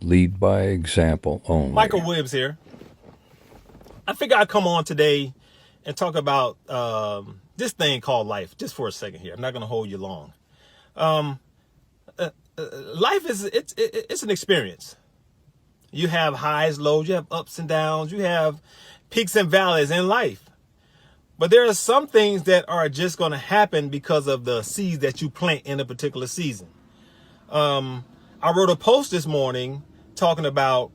Lead by example only. Michael Williams here. I figure I'd come on today and talk about this thing called life, just for a second here. I'm not going to hold you long. Life is it's an experience. You have highs, lows, you have ups and downs, you have peaks and valleys in life. But there are some things that are just going to happen because of the seeds that you plant in a particular season. I wrote a post this morning talking about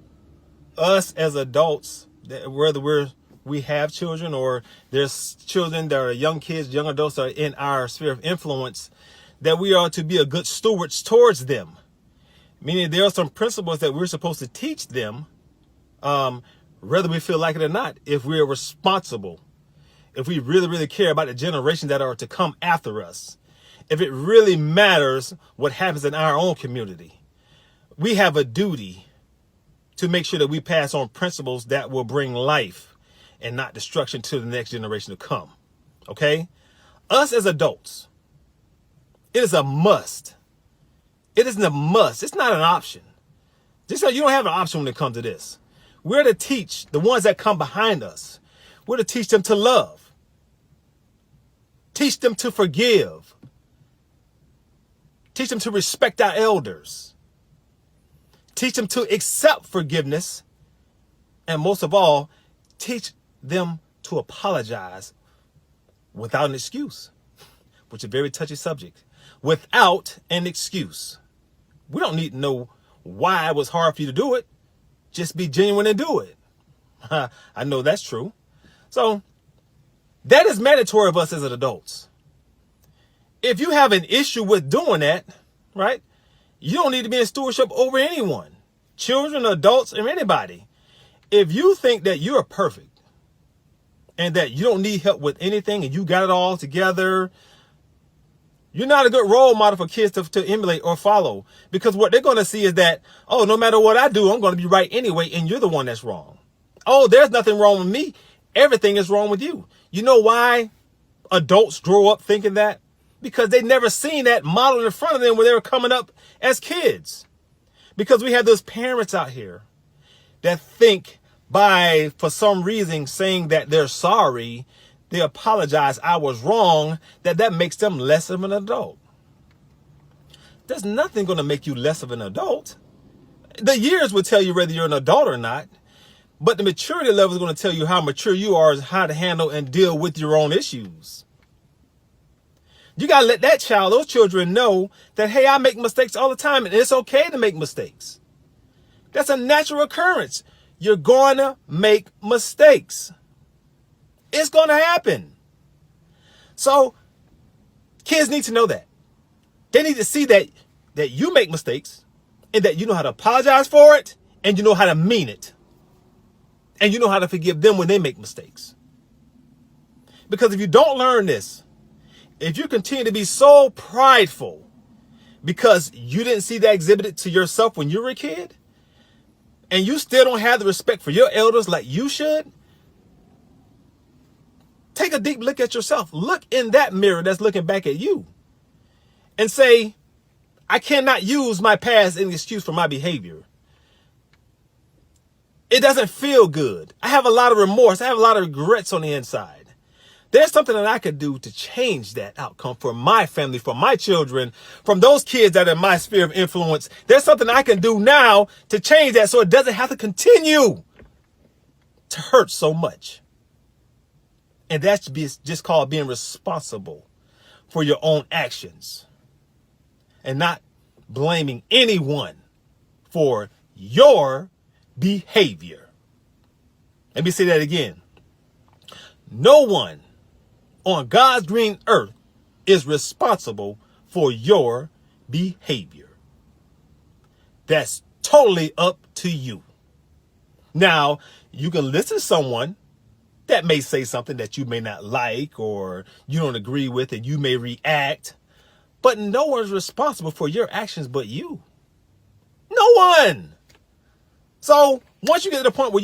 us as adults, whether we have children or there's children that are young kids, young adults that are in our sphere of influence, that we are to be a good stewards towards them. Meaning there are some principles that we're supposed to teach them, whether we feel like it or not, if we're responsible, if we really care about the generations that are to come after us, if it really matters what happens in our own community. We have a duty to make sure that we pass on principles that will bring life and not destruction to the next generation to come. Okay? Us as adults, it is a must. It isn't a must. It's not an option. Just so you don't have an option when it comes to this. We're to teach the ones that come behind us. We're to teach them to love. Teach them to forgive. Teach them to respect our elders. Teach them to accept forgiveness. And most of all, teach them to apologize without an excuse, which is a very touchy subject. Without an excuse. We don't need to know why it was hard for you to do it. Just be genuine and do it. I know that's true. So that is mandatory of us as adults. If you have an issue with doing that, right, you don't need to be in stewardship over anyone, children, adults, or anybody. If you think that you're perfect and that you don't need help with anything and you got it all together, you're not a good role model for kids to emulate or follow, because what they're going to see is that, oh, no matter what I do, I'm going to be right anyway, and you're the one that's wrong. Oh, there's nothing wrong with me. Everything is wrong with you. You know why adults grow up thinking that? Because they never seen that model in front of them when they were coming up as kids. Because we have those parents out here that think by, for some reason, saying that they're sorry, they apologize, I was wrong, that makes them less of an adult. There's nothing going to make you less of an adult. The years will tell you whether you're an adult or not, but the maturity level is going to tell you how mature you are, is how to handle and deal with your own issues. You got to let that child, those children know that, hey, I make mistakes all the time and it's okay to make mistakes. That's a natural occurrence. You're going to make mistakes. It's going to happen. So kids need to know that. They need to see that you make mistakes and that you know how to apologize for it and you know how to mean it. And you know how to forgive them when they make mistakes. Because if you don't learn this, if you continue to be so prideful because you didn't see that exhibited to yourself when you were a kid, and you still don't have the respect for your elders like you should, take a deep look at yourself. Look in that mirror that's looking back at you and say, I cannot use my past as an excuse for my behavior. It doesn't feel good. I have a lot of remorse. I have a lot of regrets on the inside. There's something that I could do to change that outcome for my family, for my children, from those kids that are in my sphere of influence. There's something I can do now to change that so it doesn't have to continue to hurt so much. And that's just called being responsible for your own actions and not blaming anyone for your behavior. Let me say that again. No one on God's green earth is responsible for your behavior. That's totally up to you. Now, you can listen to someone that may say something that you may not like or you don't agree with and you may react, but no one's responsible for your actions but you. No one. So once you get to the point where